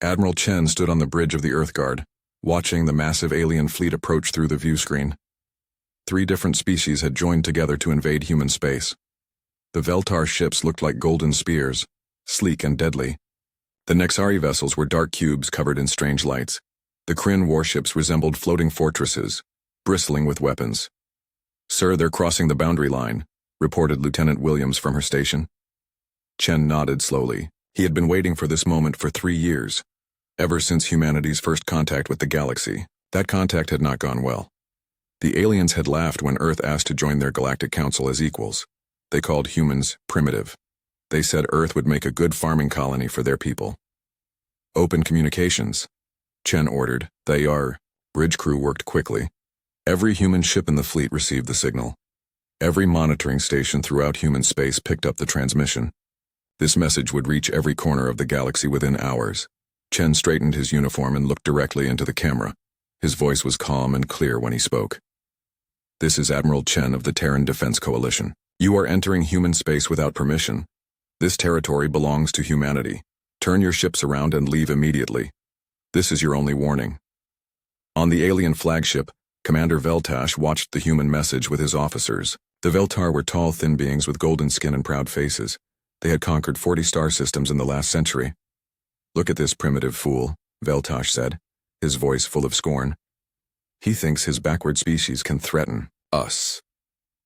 Admiral Chen stood on the bridge of the Earthguard, watching the massive alien fleet approach through the view screen. 3 different species had joined together to invade human space. The Veltar ships looked like golden spears, sleek and deadly. The Nexari vessels were dark cubes covered in strange lights. The Kryn warships resembled floating fortresses, bristling with weapons. "Sir, they're crossing the boundary line," reported Lieutenant Williams from her station. Chen nodded slowly. He had been waiting for this moment for 3 years, ever since humanity's first contact with the galaxy. That contact had not gone well. The aliens had laughed when Earth asked to join their galactic council as equals. They called humans primitive. They said Earth would make a good farming colony for their people. "Open communications," Chen ordered. The bridge crew worked quickly. Every human ship in the fleet received the signal. Every monitoring station throughout human space picked up the transmission. This message would reach every corner of the galaxy within hours. Chen straightened his uniform and looked directly into the camera. His voice was calm and clear when he spoke. "This is Admiral Chen of the Terran Defense Coalition. You are entering human space without permission. This territory belongs to humanity. Turn your ships around and leave immediately. This is your only warning." On the alien flagship, Commander Veltash watched the human message with his officers. The Veltar were tall, thin beings with golden skin and proud faces. They had conquered 40 star systems in the last century. "Look at this primitive fool," Veltash said, his voice full of scorn. "He thinks his backward species can threaten us."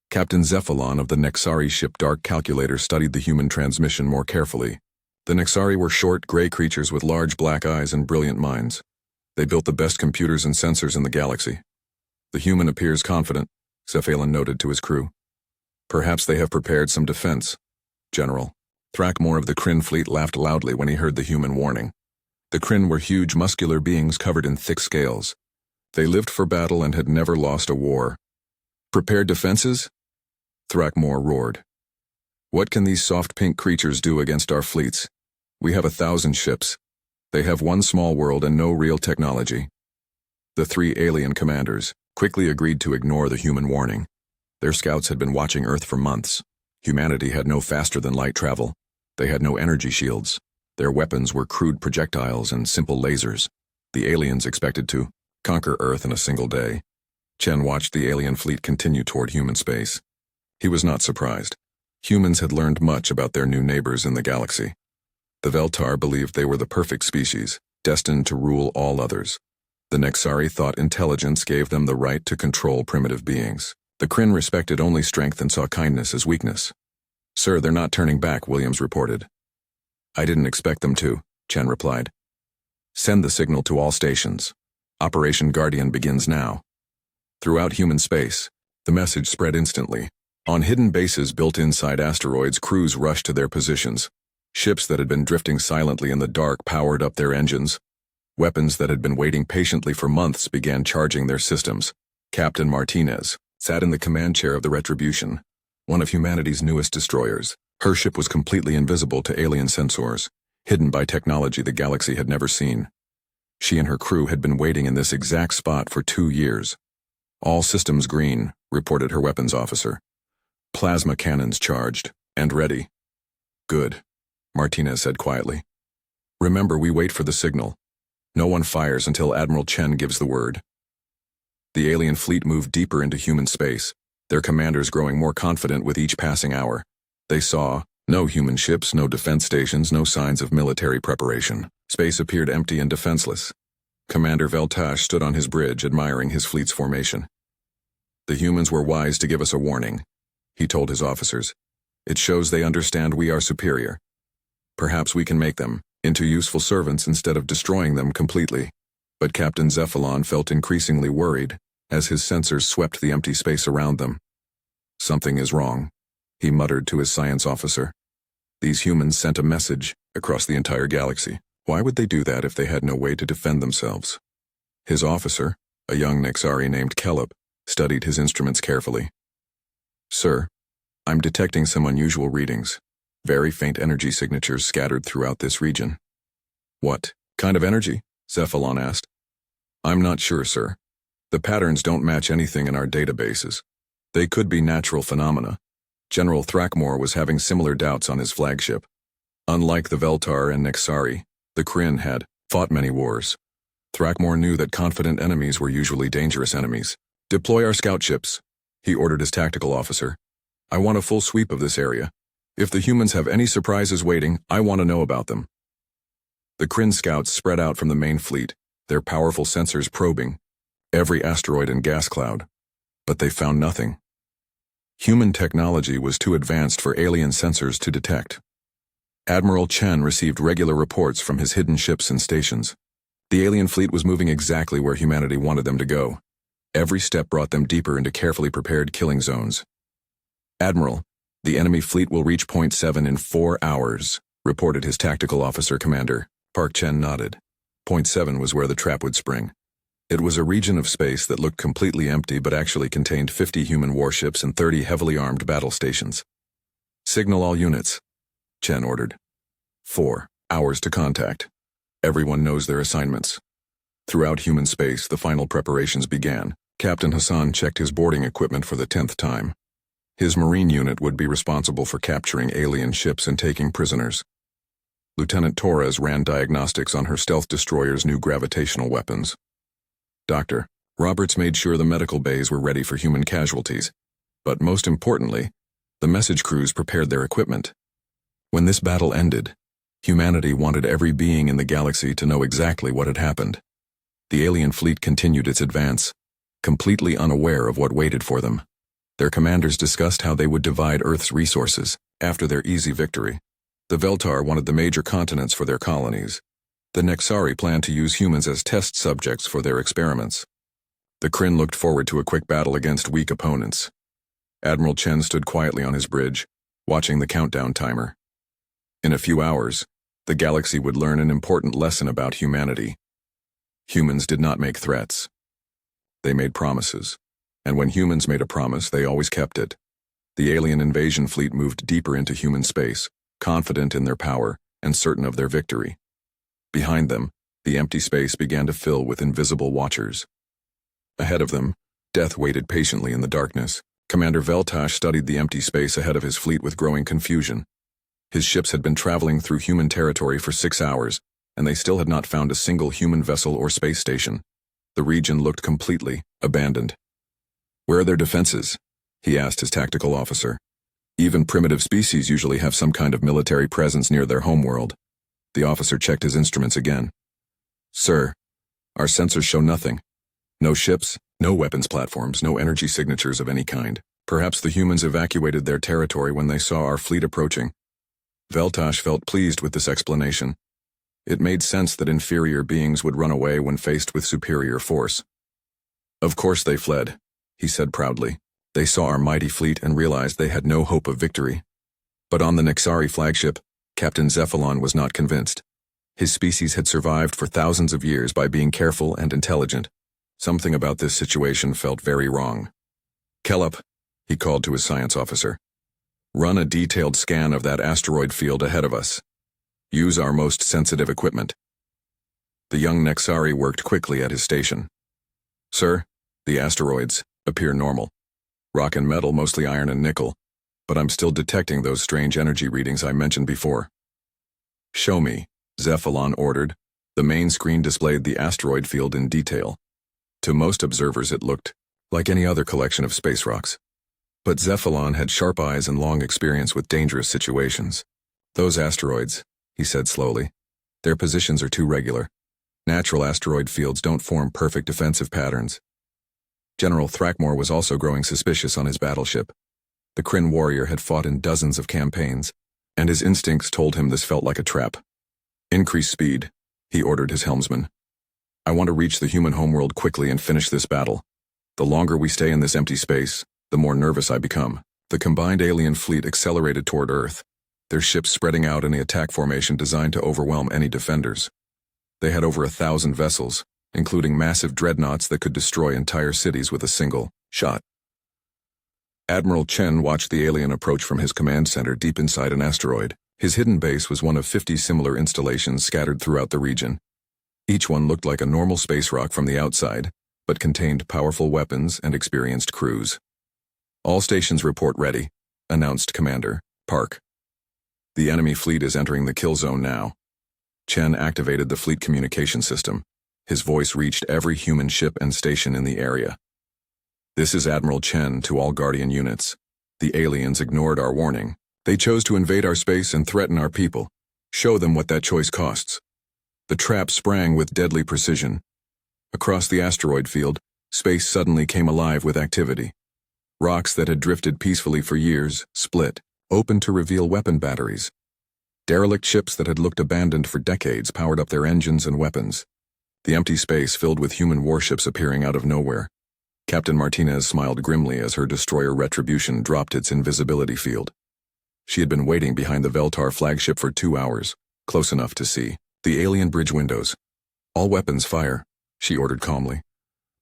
Captain Zephalon of the Nexari ship Dark Calculator studied the human transmission more carefully. The Nexari were short, gray creatures with large black eyes and brilliant minds. They built the best computers and sensors in the galaxy. "The human appears confident," Zephalon noted to his crew. "Perhaps they have prepared some defense, General." Thrakmore of the Kryn fleet laughed loudly when he heard the human warning. The Kryn were huge, muscular beings covered in thick scales. They lived for battle and had never lost a war. "Prepared defenses?" Thrakmore roared. "What can these soft pink creatures do against our fleets? We have 1,000 ships. They have one small world and no real technology." The 3 alien commanders quickly agreed to ignore the human warning. Their scouts had been watching Earth for months. Humanity had no faster-than-light travel. They had no energy shields. Their weapons were crude projectiles and simple lasers. The aliens expected to conquer Earth in a single day. Chen watched the alien fleet continue toward human space. He was not surprised. Humans had learned much about their new neighbors in the galaxy. The Veltar believed they were the perfect species, destined to rule all others. The Nexari thought intelligence gave them the right to control primitive beings. The Kryn respected only strength and saw kindness as weakness. "Sir, they're not turning back," Williams reported. "I didn't expect them to," Chen replied. "Send the signal to all stations. Operation Guardian begins now." Throughout human space, the message spread instantly. On hidden bases built inside asteroids, crews rushed to their positions. Ships that had been drifting silently in the dark powered up their engines. Weapons that had been waiting patiently for months began charging their systems. Captain Martinez sat in the command chair of the Retribution, one of humanity's newest destroyers. Her ship was completely invisible to alien sensors, hidden by technology the galaxy had never seen. She and her crew had been waiting in this exact spot for 2 years. "All systems green," reported her weapons officer. "Plasma cannons charged and ready." "Good," Martinez said quietly. "Remember, we wait for the signal. No one fires until Admiral Chen gives the word." The alien fleet moved deeper into human space, their commanders growing more confident with each passing hour. They saw no human ships, no defense stations, no signs of military preparation. Space appeared empty and defenseless. Commander Veltash stood on his bridge, admiring his fleet's formation. "The humans were wise to give us a warning," he told his officers. "It shows they understand we are superior. Perhaps we can make them into useful servants instead of destroying them completely." But Captain Zephalon felt increasingly worried as his sensors swept the empty space around them. "Something is wrong," he muttered to his science officer. "These humans sent a message across the entire galaxy. Why would they do that if they had no way to defend themselves?" His officer, a young Nexari named Kellup, studied his instruments carefully. "Sir, I'm detecting some unusual readings. Very faint energy signatures scattered throughout this region." "What kind of energy?" Zephalon asked. "I'm not sure, sir. The patterns don't match anything in our databases. They could be natural phenomena." General Thrakmore was having similar doubts on his flagship. Unlike the Veltar and Nexari, the Kryn had fought many wars. Thrackmore knew that confident enemies were usually dangerous enemies. "Deploy our scout ships," he ordered his tactical officer. "I want a full sweep of this area. If the humans have any surprises waiting, I want to know about them." The Kryn scouts spread out from the main fleet, their powerful sensors probing every asteroid and gas cloud. But they found nothing. Human technology was too advanced for alien sensors to detect. Admiral Chen received regular reports from his hidden ships and stations. The alien fleet was moving exactly where humanity wanted them to go. Every step brought them deeper into carefully prepared killing zones. "Admiral, the enemy fleet will reach Point 7 in 4 hours, reported his tactical officer commander. Park Chen nodded. Point 7 was where the trap would spring. It was a region of space that looked completely empty but actually contained 50 human warships and 30 heavily armed battle stations. "Signal all units," Chen ordered. 4 hours to contact. Everyone knows their assignments. Throughout human space, the final preparations began. Captain Hassan checked his boarding equipment for the 10th time. His marine unit would be responsible for capturing alien ships and taking prisoners. Lieutenant Torres ran diagnostics on her stealth destroyer's new gravitational weapons. Dr. Roberts made sure the medical bays were ready for human casualties. But most importantly, the message crews prepared their equipment. When this battle ended, humanity wanted every being in the galaxy to know exactly what had happened. The alien fleet continued its advance, completely unaware of what waited for them. Their commanders discussed how they would divide Earth's resources after their easy victory. The Veltar wanted the major continents for their colonies. The Nexari planned to use humans as test subjects for their experiments. The Kryn looked forward to a quick battle against weak opponents. Admiral Chen stood quietly on his bridge, watching the countdown timer. In a few hours, the galaxy would learn an important lesson about humanity. Humans did not make threats. They made promises. And when humans made a promise, they always kept it. The alien invasion fleet moved deeper into human space, confident in their power and certain of their victory. Behind them, the empty space began to fill with invisible watchers. Ahead of them, death waited patiently in the darkness. Commander Veltash studied the empty space ahead of his fleet with growing confusion. His ships had been traveling through human territory for 6 hours, and they still had not found a single human vessel or space station. The region looked completely abandoned. "Where are their defenses?" he asked his tactical officer. "Even primitive species usually have some kind of military presence near their homeworld." The officer checked his instruments again. "Sir, our sensors show nothing. No ships, no weapons platforms, no energy signatures of any kind. Perhaps the humans evacuated their territory when they saw our fleet approaching." Veltash felt pleased with this explanation. It made sense that inferior beings would run away when faced with superior force. "Of course they fled," he said proudly. "They saw our mighty fleet and realized they had no hope of victory." But on the Nexari flagship, Captain Zephalon was not convinced. His species had survived for thousands of years by being careful and intelligent. Something about this situation felt very wrong. "Kellup," he called to his science officer. "Run a detailed scan of that asteroid field ahead of us. Use our most sensitive equipment." The young Nexari worked quickly at his station. "Sir, the asteroids appear normal. Rock and metal, mostly iron and nickel. But I'm still detecting those strange energy readings I mentioned before." "Show me," Zephalon ordered. The main screen displayed the asteroid field in detail. To most observers it looked like any other collection of space rocks. But Zephalon had sharp eyes and long experience with dangerous situations. "Those asteroids," he said slowly, "their positions are too regular. Natural asteroid fields don't form perfect defensive patterns." General Thrackmore was also growing suspicious on his battleship. The Kryn warrior had fought in dozens of campaigns, and his instincts told him this felt like a trap. "Increase speed," he ordered his helmsman. "I want to reach the human homeworld quickly and finish this battle. The longer we stay in this empty space, the more nervous I become." The combined alien fleet accelerated toward Earth, their ships spreading out in the attack formation designed to overwhelm any defenders. They had over 1,000 vessels, including massive dreadnoughts that could destroy entire cities with a single shot. Admiral Chen watched the alien approach from his command center deep inside an asteroid. His hidden base was one of 50 similar installations scattered throughout the region. Each one looked like a normal space rock from the outside, but contained powerful weapons and experienced crews. "All stations report ready," announced Commander Park. "The enemy fleet is entering the kill zone now." Chen activated the fleet communication system. His voice reached every human ship and station in the area. "This is Admiral Chen to all Guardian units. The aliens ignored our warning. They chose to invade our space and threaten our people. Show them what that choice costs." The trap sprang with deadly precision. Across the asteroid field, space suddenly came alive with activity. Rocks that had drifted peacefully for years split, open to reveal weapon batteries. Derelict ships that had looked abandoned for decades powered up their engines and weapons. The empty space filled with human warships appearing out of nowhere. Captain Martinez smiled grimly as her destroyer Retribution dropped its invisibility field. She had been waiting behind the Veltar flagship for 2 hours, close enough to see the alien bridge windows. "All weapons fire," she ordered calmly.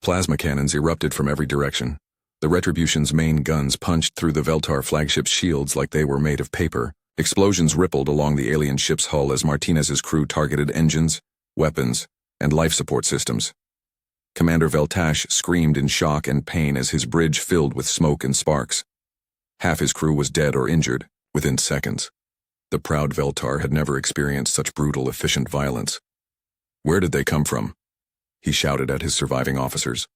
Plasma cannons erupted from every direction. The Retribution's main guns punched through the Veltar flagship's shields like they were made of paper. Explosions rippled along the alien ship's hull as Martinez's crew targeted engines, weapons, and life support systems. Commander Veltash screamed in shock and pain as his bridge filled with smoke and sparks. Half his crew was dead or injured within seconds. The proud Veltar had never experienced such brutal, efficient violence. "Where did they come from?" he shouted at his surviving officers.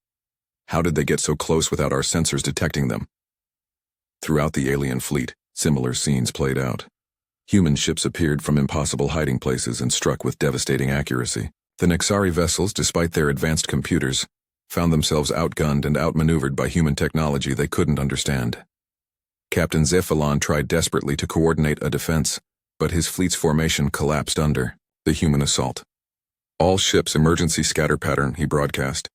"How did they get so close without our sensors detecting them?" Throughout the alien fleet, similar scenes played out. Human ships appeared from impossible hiding places and struck with devastating accuracy. The Nexari vessels, despite their advanced computers, found themselves outgunned and outmaneuvered by human technology they couldn't understand. Captain Zephalon tried desperately to coordinate a defense, but his fleet's formation collapsed under the human assault. "All ships emergency scatter pattern," he broadcast.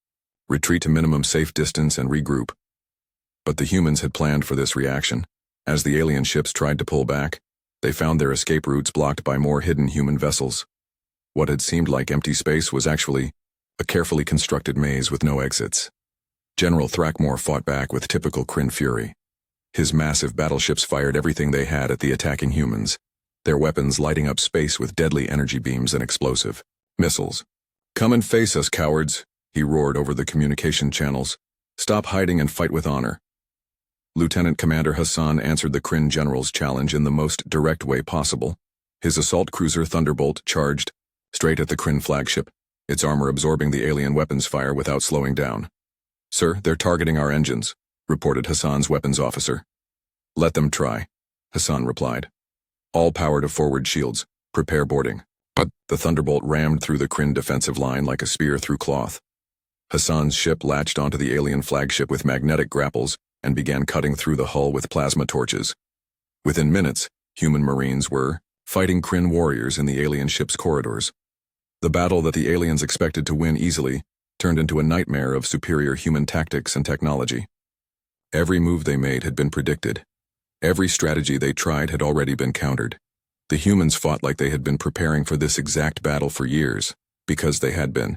"Retreat to minimum safe distance and regroup." But the humans had planned for this reaction. As the alien ships tried to pull back, they found their escape routes blocked by more hidden human vessels. What had seemed like empty space was actually a carefully constructed maze with no exits. General Thrackmore fought back with typical Kryn fury. His massive battleships fired everything they had at the attacking humans, their weapons lighting up space with deadly energy beams and explosive missiles. "Come and face us, cowards," he roared over the communication channels. "Stop hiding and fight with honor." Lieutenant Commander Hassan answered the Kryn general's challenge in the most direct way possible. His assault cruiser Thunderbolt charged straight at the Kryn flagship, its armor absorbing the alien weapons fire without slowing down. "Sir, they're targeting our engines," reported Hassan's weapons officer. "Let them try," Hassan replied. "All power to forward shields. Prepare boarding." But the Thunderbolt rammed through the Kryn defensive line like a spear through cloth. Hassan's ship latched onto the alien flagship with magnetic grapples and began cutting through the hull with plasma torches. Within minutes, human Marines were fighting Kryn warriors in the alien ship's corridors. The battle that the aliens expected to win easily turned into a nightmare of superior human tactics and technology. Every move they made had been predicted. Every strategy they tried had already been countered. The humans fought like they had been preparing for this exact battle for years, because they had been.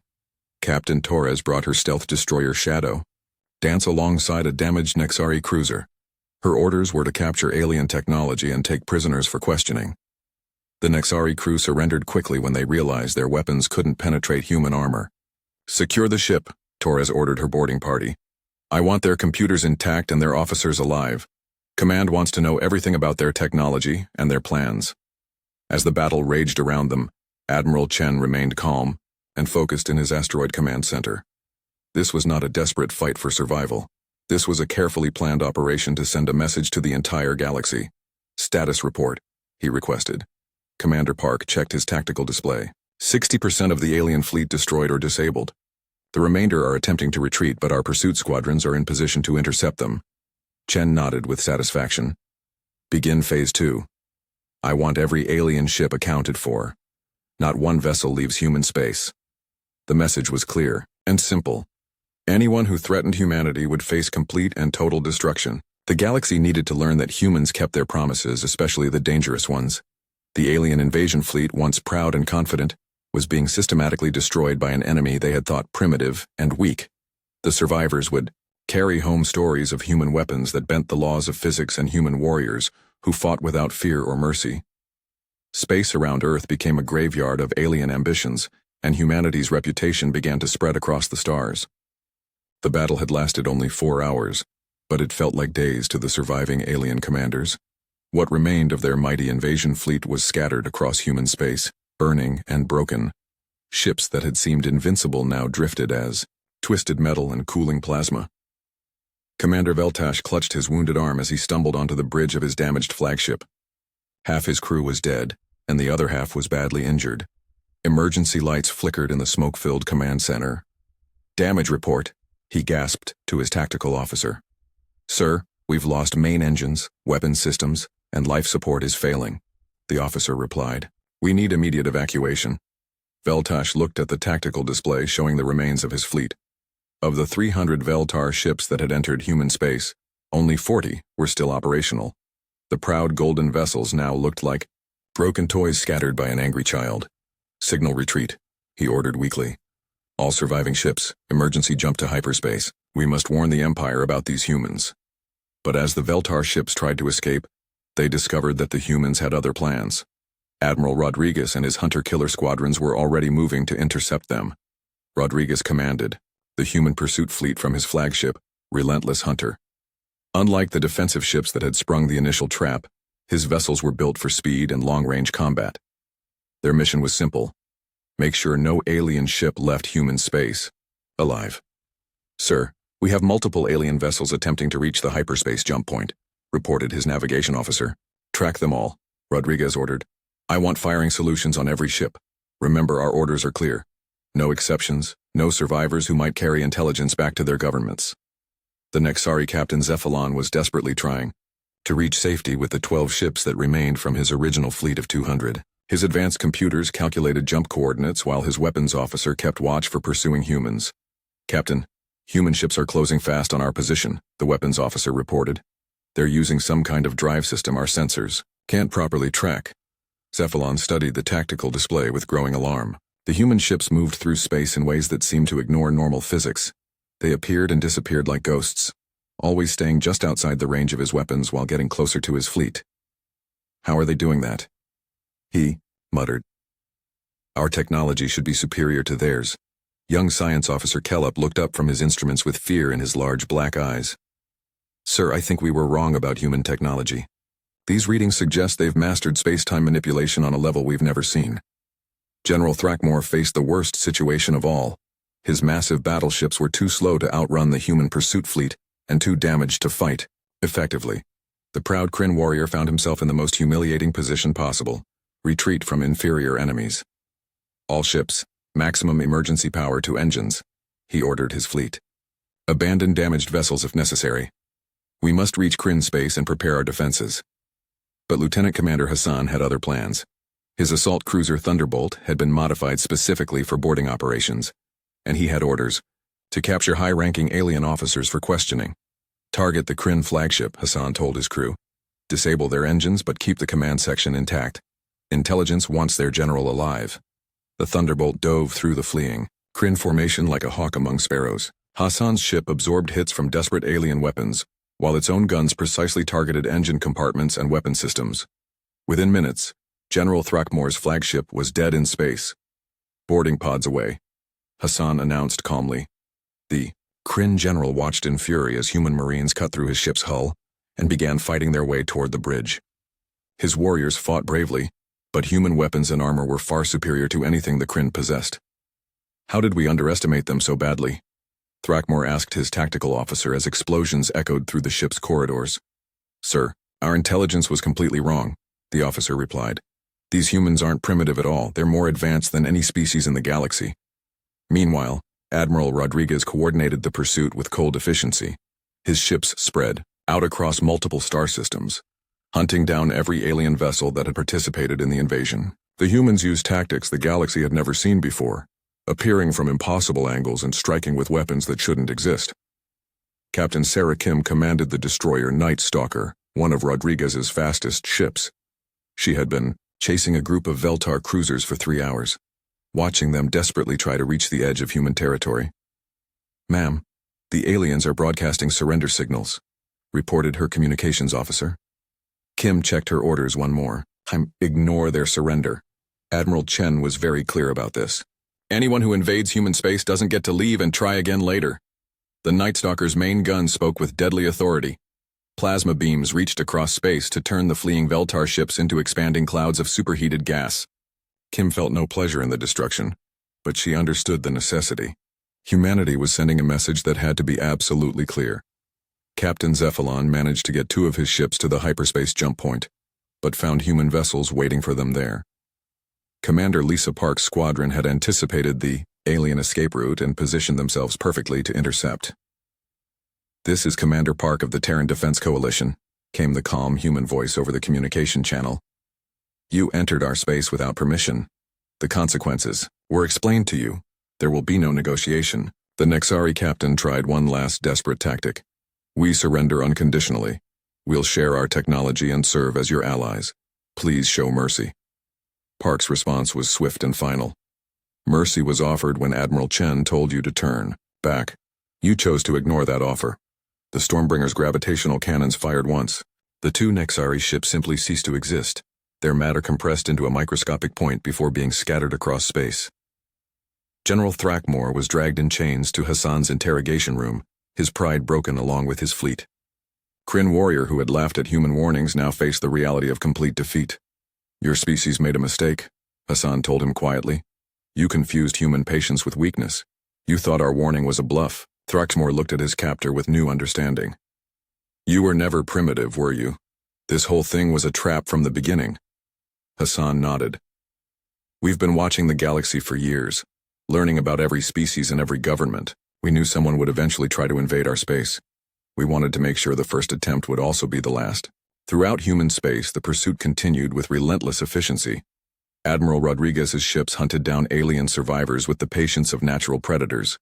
Captain Torres brought her stealth destroyer Shadow, dance alongside a damaged Nexari cruiser. Her orders were to capture alien technology and take prisoners for questioning. The Nexari crew surrendered quickly when they realized their weapons couldn't penetrate human armor. "Secure the ship," Torres ordered her boarding party. "I want their computers intact and their officers alive. Command wants to know everything about their technology and their plans." As the battle raged around them, Admiral Chen remained calm and focused in his asteroid command center. This was not a desperate fight for survival. This was a carefully planned operation to send a message to the entire galaxy. "Status report," he requested. Commander Park checked his tactical display. 60% of the alien fleet destroyed or disabled. The remainder are attempting to retreat, but our pursuit squadrons are in position to intercept them. Chen nodded with satisfaction. "Begin Phase 2. I want every alien ship accounted for. Not one vessel leaves human space." The message was clear and simple. Anyone who threatened humanity would face complete and total destruction. The galaxy needed to learn that humans kept their promises, especially the dangerous ones. The alien invasion fleet, once proud and confident, was being systematically destroyed by an enemy they had thought primitive and weak. The survivors would carry home stories of human weapons that bent the laws of physics and human warriors who fought without fear or mercy. Space around Earth became a graveyard of alien ambitions, and humanity's reputation began to spread across the stars. The battle had lasted only 4 hours, but it felt like days to the surviving alien commanders. What remained of their mighty invasion fleet was scattered across human space, burning and broken. Ships that had seemed invincible now drifted as twisted metal and cooling plasma. Commander Veltash clutched his wounded arm as he stumbled onto the bridge of his damaged flagship. Half his crew was dead, and the other half was badly injured. Emergency lights flickered in the smoke-filled command center. "Damage report," he gasped to his tactical officer. "Sir, we've lost main engines, weapon systems, and life support is failing," the officer replied. "We need immediate evacuation." Veltash looked at the tactical display showing the remains of his fleet. Of the 300 Veltar ships that had entered human space, only 40 were still operational. The proud golden vessels now looked like broken toys scattered by an angry child. "Signal retreat," he ordered weakly. "All surviving ships, emergency jump to hyperspace. We must warn the Empire about these humans." But as the Veltar ships tried to escape, they discovered that the humans had other plans. Admiral Rodriguez and his hunter-killer squadrons were already moving to intercept them. Rodriguez commanded the human pursuit fleet from his flagship, Relentless Hunter. Unlike the defensive ships that had sprung the initial trap, his vessels were built for speed and long-range combat. Their mission was simple: make sure no alien ship left human space alive. "Sir, we have multiple alien vessels attempting to reach the hyperspace jump point," reported his navigation officer. "Track them all," Rodriguez ordered. "I want firing solutions on every ship. Remember, our orders are clear. No exceptions, no survivors who might carry intelligence back to their governments." The Nexari Captain Cephalon was desperately trying to reach safety with the 12 ships that remained from his original fleet of 200. His advanced computers calculated jump coordinates while his weapons officer kept watch for pursuing humans. "Captain, human ships are closing fast on our position," the weapons officer reported. "They're using some kind of drive system our sensors can't properly track." Cephalon studied the tactical display with growing alarm. The human ships moved through space in ways that seemed to ignore normal physics. They appeared and disappeared like ghosts, always staying just outside the range of his weapons while getting closer to his fleet. "How are they doing that?" he muttered. "Our technology should be superior to theirs." Young Science Officer Kellup looked up from his instruments with fear in his large black eyes. "Sir, I think we were wrong about human technology. These readings suggest they've mastered space-time manipulation on a level we've never seen." General Thrackmore faced the worst situation of all. His massive battleships were too slow to outrun the human pursuit fleet and too damaged to fight effectively. The proud Kryn warrior found himself in the most humiliating position possible: retreat from inferior enemies. "All ships, maximum emergency power to engines," he ordered his fleet. "Abandon damaged vessels if necessary. We must reach Kryn space and prepare our defenses." But Lieutenant Commander Hassan had other plans. His assault cruiser Thunderbolt had been modified specifically for boarding operations, and he had orders to capture high-ranking alien officers for questioning. "Target the Kryn flagship," Hassan told his crew. "Disable their engines but keep the command section intact. Intelligence wants their general alive." The Thunderbolt dove through the fleeing Kryn formation like a hawk among sparrows. Hassan's ship absorbed hits from desperate alien weapons, while its own guns precisely targeted engine compartments and weapon systems. Within minutes, General Thrackmore's flagship was dead in space. "Boarding pods away," Hassan announced calmly. The Kryn general watched in fury as human marines cut through his ship's hull and began fighting their way toward the bridge. His warriors fought bravely, but human weapons and armor were far superior to anything the Kryn possessed. "How did we underestimate them so badly?" Thrackmore asked his tactical officer as explosions echoed through the ship's corridors. "Sir, our intelligence was completely wrong," the officer replied. "These humans aren't primitive at all. They're more advanced than any species in the galaxy." Meanwhile, Admiral Rodriguez coordinated the pursuit with cold efficiency. His ships spread out across multiple star systems, hunting down every alien vessel that had participated in the invasion. The humans used tactics the galaxy had never seen before, appearing from impossible angles and striking with weapons that shouldn't exist. Captain Sarah Kim commanded the destroyer Night Stalker, one of Rodriguez's fastest ships. She had been chasing a group of Veltar cruisers for 3 hours, watching them desperately try to reach the edge of human territory. "Ma'am, the aliens are broadcasting surrender signals," reported her communications officer. Kim checked her orders one more time. "Ignore their surrender." Admiral Chen was very clear about this. "Anyone who invades human space doesn't get to leave and try again later." The Night Stalker's main gun spoke with deadly authority. Plasma beams reached across space to turn the fleeing Veltar ships into expanding clouds of superheated gas. Kim felt no pleasure in the destruction, but she understood the necessity. Humanity was sending a message that had to be absolutely clear. Captain Zephalon managed to get 2 of his ships to the hyperspace jump point, but found human vessels waiting for them there. Commander Lisa Park's squadron had anticipated the alien escape route and positioned themselves perfectly to intercept. "This is Commander Park of the Terran Defense Coalition," came the calm human voice over the communication channel. "You entered our space without permission. The consequences were explained to you. There will be no negotiation." The Nexari captain tried one last desperate tactic. "We surrender unconditionally. We'll share our technology and serve as your allies. Please show mercy." Park's response was swift and final. "Mercy was offered when Admiral Chen told you to turn back. You chose to ignore that offer." The Stormbringer's gravitational cannons fired once. The 2 Nexari ships simply ceased to exist, their matter compressed into a microscopic point before being scattered across space. General Thrackmore was dragged in chains to Hassan's interrogation room, his pride broken along with his fleet. Kryn Warrior, who had laughed at human warnings, now faced the reality of complete defeat. "Your species made a mistake," Hassan told him quietly. "You confused human patience with weakness. You thought our warning was a bluff." Thrackmore looked at his captor with new understanding. "You were never primitive, were you? This whole thing was a trap from the beginning." Hassan nodded. "We've been watching the galaxy for years, learning about every species and every government. We knew someone would eventually try to invade our space. We wanted to make sure the first attempt would also be the last." Throughout human space, the pursuit continued with relentless efficiency. Admiral Rodriguez's ships hunted down alien survivors with the patience of natural predators.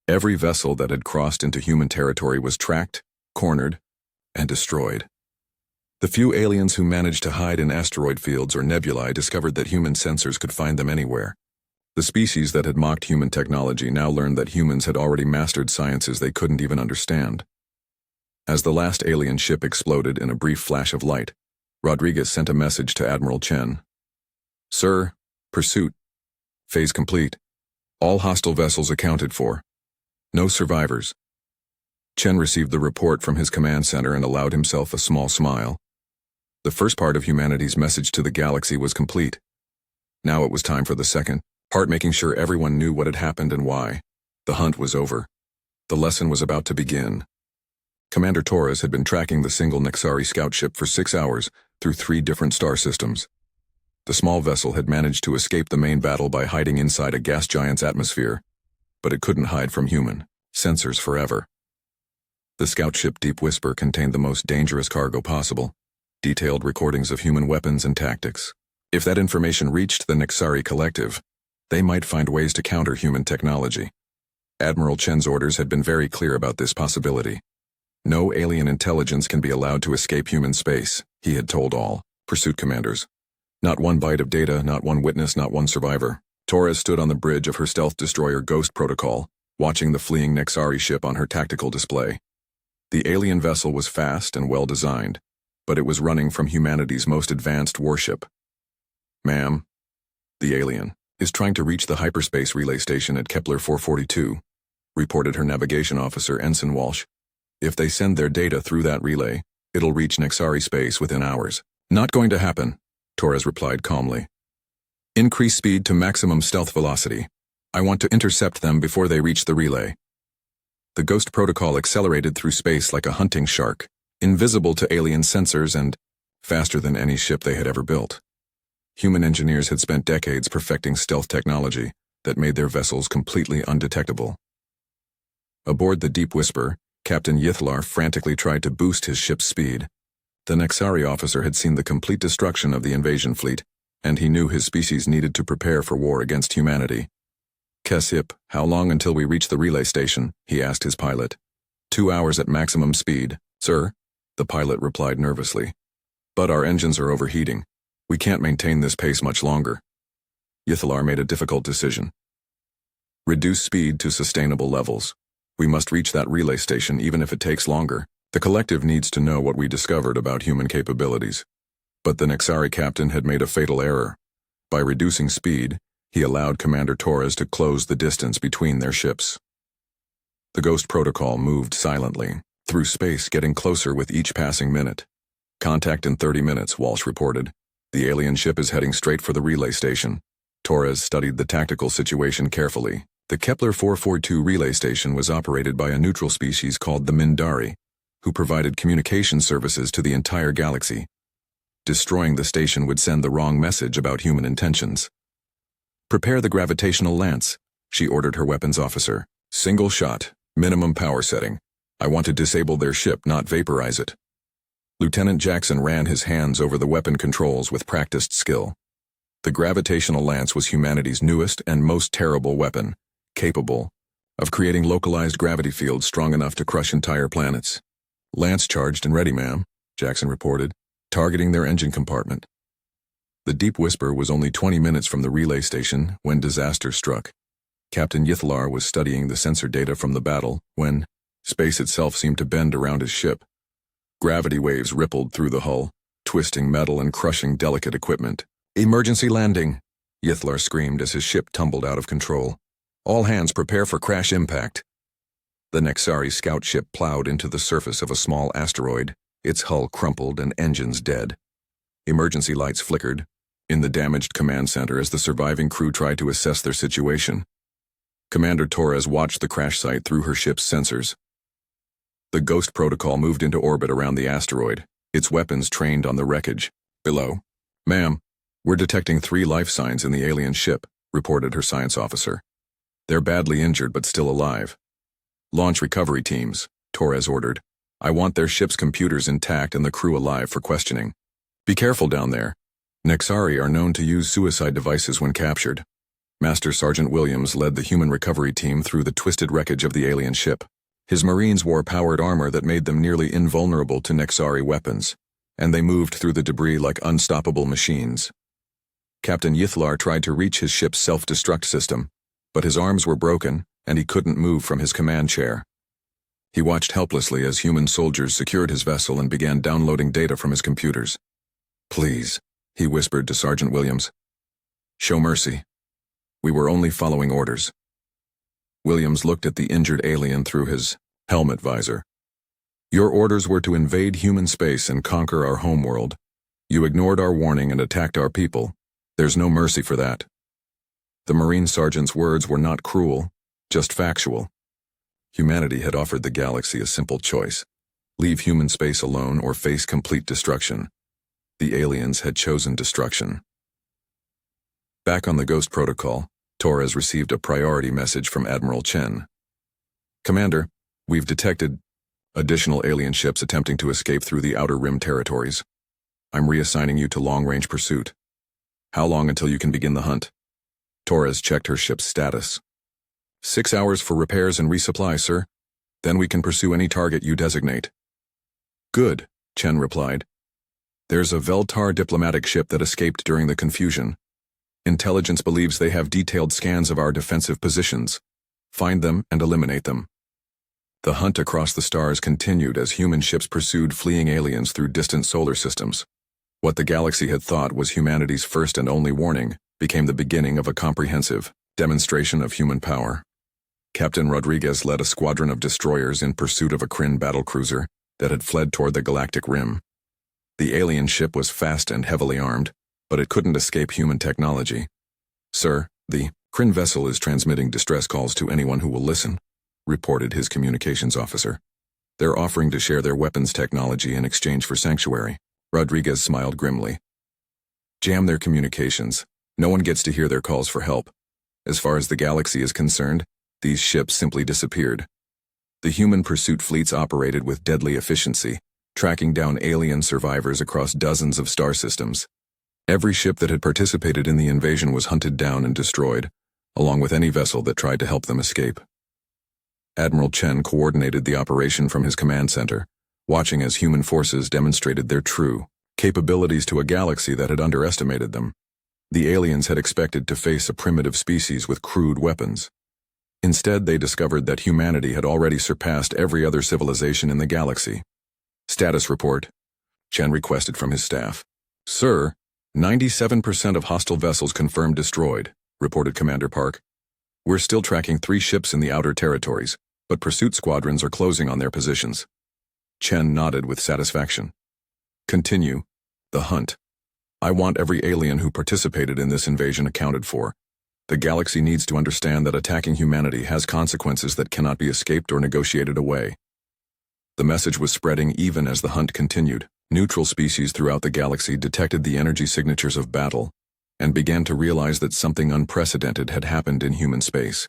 Every vessel that had crossed into human territory was tracked, cornered, and destroyed. The few aliens who managed to hide in asteroid fields or nebulae discovered that human sensors could find them anywhere. The species that had mocked human technology now learned that humans had already mastered sciences they couldn't even understand. As the last alien ship exploded in a brief flash of light, Rodriguez sent a message to Admiral Chen. "Sir, pursuit. Phase complete. All hostile vessels accounted for. No survivors." Chen received the report from his command center and allowed himself a small smile. The first part of humanity's message to the galaxy was complete. Now it was time for the second part, making sure everyone knew what had happened and why. The hunt was over. The lesson was about to begin. Commander Torres had been tracking the single Nexari scout ship for 6 hours through 3 different star systems. The small vessel had managed to escape the main battle by hiding inside a gas giant's atmosphere, but it couldn't hide from human sensors forever. The scout ship Deep Whisper contained the most dangerous cargo possible, detailed recordings of human weapons and tactics. If that information reached the Nexari collective, they might find ways to counter human technology. Admiral Chen's orders had been very clear about this possibility. "No alien intelligence can be allowed to escape human space," he had told all pursuit commanders. Not one byte of data, not one witness, not one survivor. Torres stood on the bridge of her stealth destroyer Ghost Protocol, watching the fleeing Nexari ship on her tactical display. The alien vessel was fast and well designed, but it was running from humanity's most advanced warship. "Ma'am, the alien is trying to reach the hyperspace relay station at Kepler 442, reported her navigation officer Ensign Walsh. "If they send their data through that relay, it'll reach Nexari space within hours." "Not going to happen," Torres replied calmly. "Increase speed to maximum stealth velocity. I want to intercept them before they reach the relay." The Ghost Protocol accelerated through space like a hunting shark, invisible to alien sensors and faster than any ship they had ever built. Human engineers had spent decades perfecting stealth technology that made their vessels completely undetectable. Aboard the Deep Whisper, Captain Yithlar frantically tried to boost his ship's speed. The Nexari officer had seen the complete destruction of the invasion fleet, and he knew his species needed to prepare for war against humanity. "Kesip, how long until we reach the relay station?" he asked his pilot. 2 hours at maximum speed, sir," the pilot replied nervously. "But our engines are overheating. We can't maintain this pace much longer." Yithlar made a difficult decision. "Reduce speed to sustainable levels. We must reach that relay station even if it takes longer. The collective needs to know what we discovered about human capabilities." But the Nexari captain had made a fatal error. By reducing speed, he allowed Commander Torres to close the distance between their ships. The Ghost Protocol moved silently through space, getting closer with each passing minute. "Contact in 30 minutes, Walsh reported. The alien ship is heading straight for the relay station." Torres studied the tactical situation carefully. The Kepler 442 relay station was operated by a neutral species called the Mindari, who provided communication services to the entire galaxy. Destroying the station would send the wrong message about human intentions. "Prepare the gravitational lance," she ordered her weapons officer. "Single shot, minimum power setting. I want to disable their ship, not vaporize it." Lieutenant Jackson ran his hands over the weapon controls with practiced skill. The gravitational lance was humanity's newest and most terrible weapon, capable of creating localized gravity fields strong enough to crush entire planets. "Lance charged and ready, ma'am," Jackson reported, targeting their engine compartment. The Deep Whisper was only 20 minutes from the relay station when disaster struck. Captain Yithlar was studying the sensor data from the battle when space itself seemed to bend around his ship. Gravity waves rippled through the hull, twisting metal and crushing delicate equipment. "Emergency landing!" Yithlar screamed as his ship tumbled out of control. "All hands prepare for crash impact." The Nexari scout ship plowed into the surface of a small asteroid, its hull crumpled and engines dead. Emergency lights flickered in the damaged command center as the surviving crew tried to assess their situation. Commander Torres watched the crash site through her ship's sensors. The Ghost Protocol moved into orbit around the asteroid, its weapons trained on the wreckage. "Below." "Ma'am, we're detecting 3 life signs in the alien ship," reported her science officer. "They're badly injured but still alive." "Launch recovery teams," Torres ordered. "I want their ship's computers intact and the crew alive for questioning. Be careful down there. Nexari are known to use suicide devices when captured." Master Sergeant Williams led the human recovery team through the twisted wreckage of the alien ship. His Marines wore powered armor that made them nearly invulnerable to Nexari weapons, and they moved through the debris like unstoppable machines. Captain Yithlar tried to reach his ship's self-destruct system, but his arms were broken and he couldn't move from his command chair. He watched helplessly as human soldiers secured his vessel and began downloading data from his computers. "Please," he whispered to Sergeant Williams. "Show mercy. We were only following orders." Williams looked at the injured alien through his helmet visor. "Your orders were to invade human space and conquer our homeworld. You ignored our warning and attacked our people. There's no mercy for that." The Marine sergeant's words were not cruel, just factual. Humanity had offered the galaxy a simple choice: leave human space alone or face complete destruction. The aliens had chosen destruction. Back on the Ghost Protocol, Torres received a priority message from Admiral Chen. "Commander, we've detected additional alien ships attempting to escape through the Outer Rim territories. I'm reassigning you to long-range pursuit. How long until you can begin the hunt?" Torres checked her ship's status. 6 hours for repairs and resupply, sir. Then we can pursue any target you designate." "Good," Chen replied. "There's a Veltar diplomatic ship that escaped during the confusion. Intelligence believes they have detailed scans of our defensive positions. Find them and eliminate them." The hunt across the stars continued as human ships pursued fleeing aliens through distant solar systems. What the galaxy had thought was humanity's first and only warning became the beginning of a comprehensive demonstration of human power. Captain Rodriguez led a squadron of destroyers in pursuit of a Kryn battlecruiser that had fled toward the Galactic Rim. The alien ship was fast and heavily armed, but it couldn't escape human technology. "Sir, the Kryn vessel is transmitting distress calls to anyone who will listen," reported his communications officer. "They're offering to share their weapons technology in exchange for sanctuary." Rodriguez smiled grimly. "Jam their communications. No one gets to hear their calls for help. As far as the galaxy is concerned, these ships simply disappeared." The human pursuit fleets operated with deadly efficiency, tracking down alien survivors across dozens of star systems. Every ship that had participated in the invasion was hunted down and destroyed, along with any vessel that tried to help them escape. Admiral Chen coordinated the operation from his command center, watching as human forces demonstrated their true capabilities to a galaxy that had underestimated them. The aliens had expected to face a primitive species with crude weapons. Instead, they discovered that humanity had already surpassed every other civilization in the galaxy. "Status report," Chen requested from his staff. "Sir, 97% of hostile vessels confirmed destroyed," reported Commander Park. "We're still tracking 3 ships in the outer territories, but pursuit squadrons are closing on their positions." Chen nodded with satisfaction. "Continue the hunt." I want every alien who participated in this invasion accounted for. The galaxy needs to understand that attacking humanity has consequences that cannot be escaped or negotiated away. The message was spreading even as the hunt continued. Neutral species throughout the galaxy detected the energy signatures of battle and began to realize that something unprecedented had happened in human space.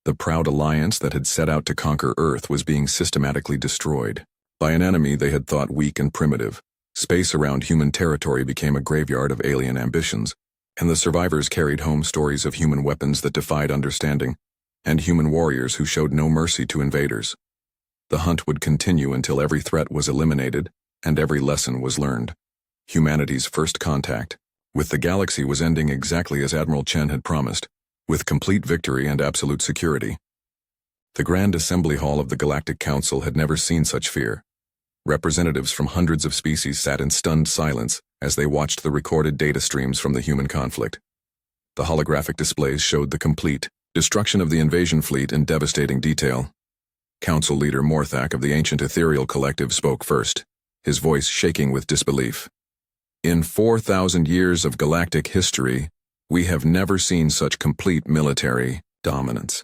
The proud alliance that had set out to conquer Earth was being systematically destroyed by an enemy they had thought weak and primitive. Space around human territory became a graveyard of alien ambitions, and the survivors carried home stories of human weapons that defied understanding, and human warriors who showed no mercy to invaders. The hunt would continue until every threat was eliminated, and every lesson was learned. Humanity's first contact with the galaxy was ending exactly as Admiral Chen had promised, with complete victory and absolute security. The Grand Assembly Hall of the Galactic Council had never seen such fear. Representatives from hundreds of species sat in stunned silence as they watched the recorded data streams from the human conflict. The holographic displays showed the complete destruction of the invasion fleet in devastating detail. Council leader Morthak of the Ancient Ethereal Collective spoke first, his voice shaking with disbelief. In 4,000 years of galactic history, we have never seen such complete military dominance.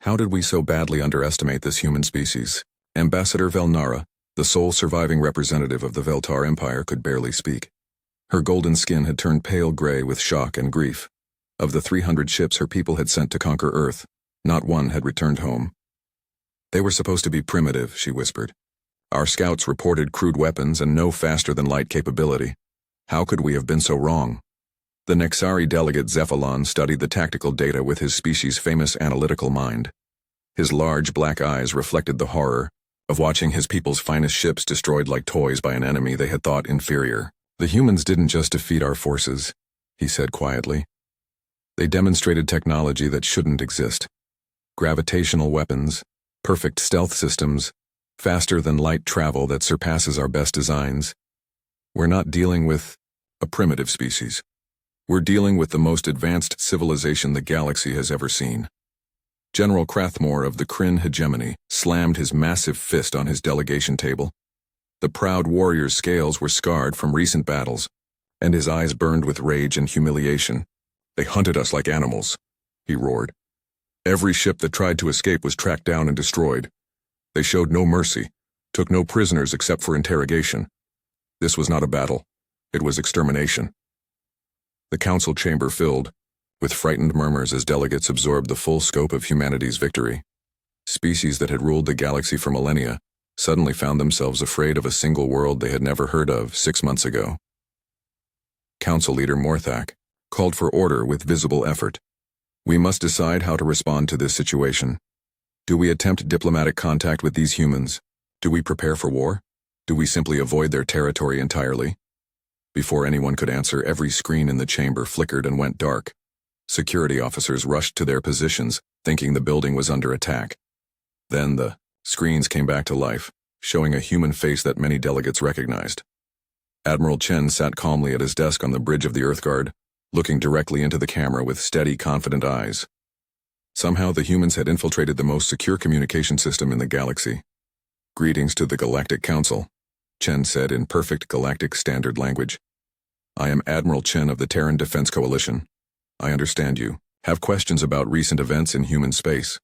How did we so badly underestimate this human species? Ambassador Velnara, the sole surviving representative of the Veltar Empire, could barely speak. Her golden skin had turned pale gray with shock and grief. Of the 300 ships her people had sent to conquer Earth, not one had returned home. They were supposed to be primitive, she whispered. Our scouts reported crude weapons and no faster-than-light capability. How could we have been so wrong? The Nexari delegate Zephalon studied the tactical data with his species' famous analytical mind. His large black eyes reflected the horror of watching his people's finest ships destroyed like toys by an enemy they had thought inferior. The humans didn't just defeat our forces, he said quietly. They demonstrated technology that shouldn't exist. Gravitational weapons, perfect stealth systems, faster-than-light travel that surpasses our best designs. We're not dealing with a primitive species. We're dealing with the most advanced civilization the galaxy has ever seen. General Krathmore of the Kryn hegemony slammed his massive fist on his delegation table. The proud warrior's scales were scarred from recent battles, and his eyes burned with rage and humiliation. They hunted us like animals, he roared. Every ship that tried to escape was tracked down and destroyed. They showed no mercy, took no prisoners except for interrogation. This was not a battle. It was extermination. The council chamber filled with frightened murmurs as delegates absorbed the full scope of humanity's victory. Species that had ruled the galaxy for millennia suddenly found themselves afraid of a single world they had never heard of 6 months ago. Council leader Morthak called for order with visible effort. We must decide how to respond to this situation. Do we attempt diplomatic contact with these humans? Do we prepare for war? Do we simply avoid their territory entirely? Before anyone could answer, every screen in the chamber flickered and went dark. Security officers rushed to their positions, thinking the building was under attack. Then the screens came back to life, showing a human face that many delegates recognized. Admiral Chen sat calmly at his desk on the bridge of the Earthguard, looking directly into the camera with steady, confident eyes. Somehow the humans had infiltrated the most secure communication system in the galaxy. Greetings to the Galactic Council, Chen said in perfect galactic standard language. I am Admiral Chen of the Terran Defense Coalition. I understand you have questions about recent events in human space.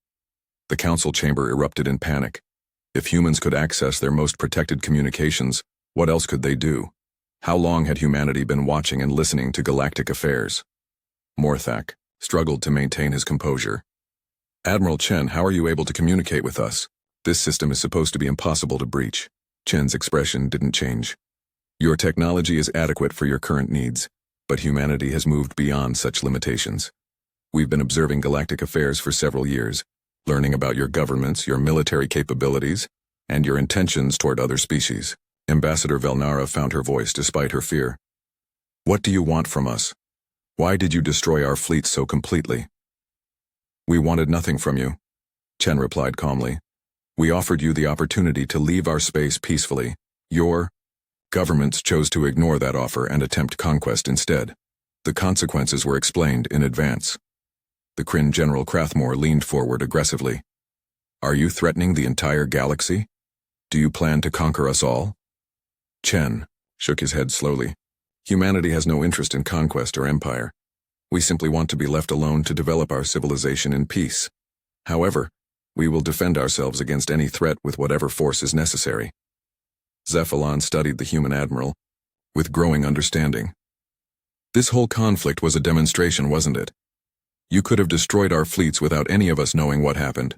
The council chamber erupted in panic. If humans could access their most protected communications, what else could they do? How long had humanity been watching and listening to galactic affairs? Morthak struggled to maintain his composure. Admiral Chen, how are you able to communicate with us? This system is supposed to be impossible to breach. Chen's expression didn't change. Your technology is adequate for your current needs, but humanity has moved beyond such limitations. We've been observing galactic affairs for several years, learning about your governments, your military capabilities, and your intentions toward other species. Ambassador Velnara found her voice despite her fear. What do you want from us? Why did you destroy our fleet so completely? We wanted nothing from you, Chen replied calmly. We offered you the opportunity to leave our space peacefully. Your governments chose to ignore that offer and attempt conquest instead. The consequences were explained in advance. The Kryn General Krathmore leaned forward aggressively. Are you threatening the entire galaxy? Do you plan to conquer us all? Chen shook his head slowly. Humanity has no interest in conquest or empire. We simply want to be left alone to develop our civilization in peace. However, we will defend ourselves against any threat with whatever force is necessary. Cephalon studied the human admiral with growing understanding. This whole conflict was a demonstration, wasn't it? You could have destroyed our fleets without any of us knowing what happened.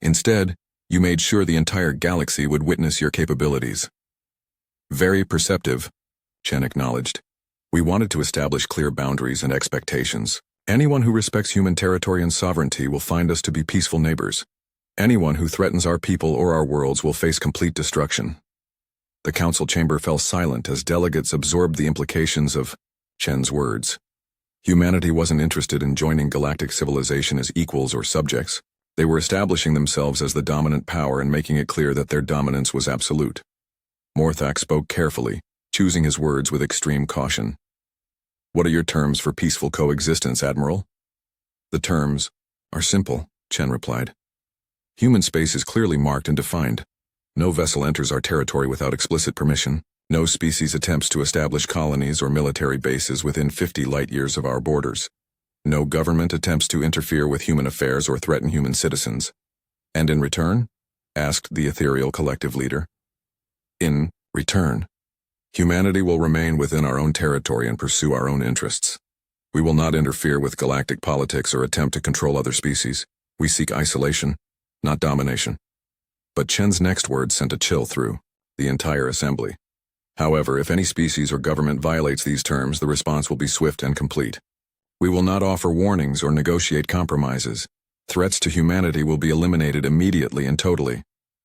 Instead, you made sure the entire galaxy would witness your capabilities. Very perceptive, Chen acknowledged. We wanted to establish clear boundaries and expectations. Anyone who respects human territory and sovereignty will find us to be peaceful neighbors. Anyone who threatens our people or our worlds will face complete destruction. The council chamber fell silent as delegates absorbed the implications of Chen's words. Humanity wasn't interested in joining galactic civilization as equals or subjects. They were establishing themselves as the dominant power and making it clear that their dominance was absolute. Morthak spoke carefully, choosing his words with extreme caution. What are your terms for peaceful coexistence, Admiral? The terms are simple, Chen replied. Human space is clearly marked and defined. No vessel enters our territory without explicit permission. No species attempts to establish colonies or military bases within 50 light-years of our borders. No government attempts to interfere with human affairs or threaten human citizens. And in return? Asked the ethereal collective leader. In return, humanity will remain within our own territory and pursue our own interests. We will not interfere with galactic politics or attempt to control other species. We seek isolation, not domination. But Chen's next words sent a chill through the entire assembly. However, if any species or government violates these terms, the response will be swift and complete. We will not offer warnings or negotiate compromises. Threats to humanity will be eliminated immediately and totally.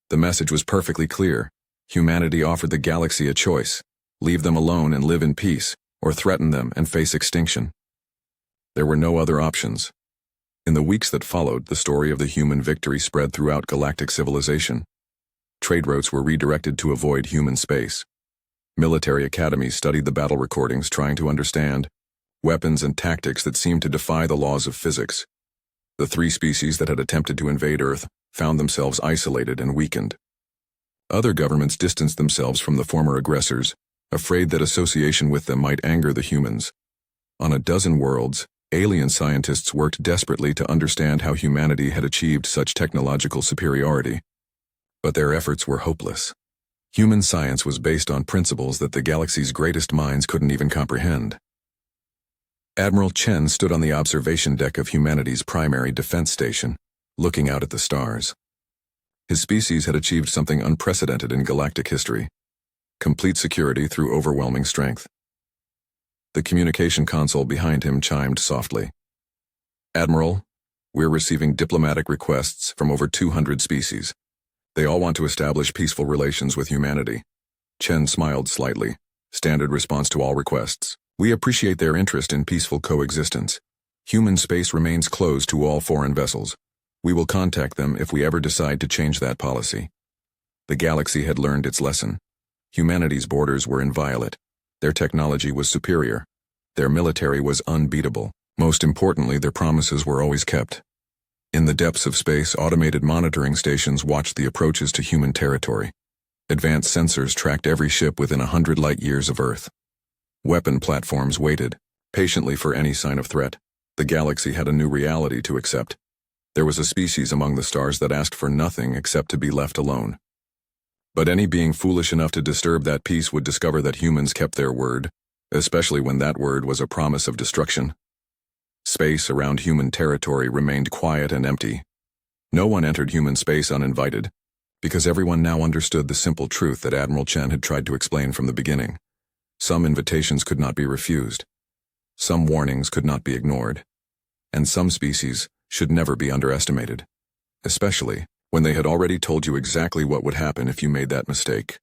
The message was perfectly clear. Humanity offered the galaxy a choice: leave them alone and live in peace, or threaten them and face extinction. There were no other options. In the weeks that followed, the story of the human victory spread throughout galactic civilization. Trade routes were redirected to avoid human space. Military academies studied the battle recordings, trying to understand weapons and tactics that seemed to defy the laws of physics. The three species that had attempted to invade Earth found themselves isolated and weakened. Other governments distanced themselves from the former aggressors, afraid that association with them might anger the humans. On a dozen worlds, alien scientists worked desperately to understand how humanity had achieved such technological superiority. But their efforts were hopeless. Human science was based on principles that the galaxy's greatest minds couldn't even comprehend. Admiral Chen stood on the observation deck of humanity's primary defense station, looking out at the stars. His species had achieved something unprecedented in galactic history: complete security through overwhelming strength. The communication console behind him chimed softly. Admiral, we're receiving diplomatic requests from over 200 species. They all want to establish peaceful relations with humanity. Chen smiled slightly. Standard response to all requests. We appreciate their interest in peaceful coexistence. Human space remains closed to all foreign vessels. We will contact them if we ever decide to change that policy. The galaxy had learned its lesson. Humanity's borders were inviolate. Their technology was superior. Their military was unbeatable. Most importantly, their promises were always kept. In the depths of space, automated monitoring stations watched the approaches to human territory. Advanced sensors tracked every ship within 100 light-years of Earth. Weapon platforms waited patiently for any sign of threat. The galaxy had a new reality to accept. There was a species among the stars that asked for nothing except to be left alone. But any being foolish enough to disturb that peace would discover that humans kept their word, especially when that word was a promise of destruction. Space around human territory remained quiet and empty. No one entered human space uninvited, because everyone now understood the simple truth that Admiral Chen had tried to explain from the beginning. Some invitations could not be refused. Some warnings could not be ignored. And some species should never be underestimated, especially when they had already told you exactly what would happen if you made that mistake.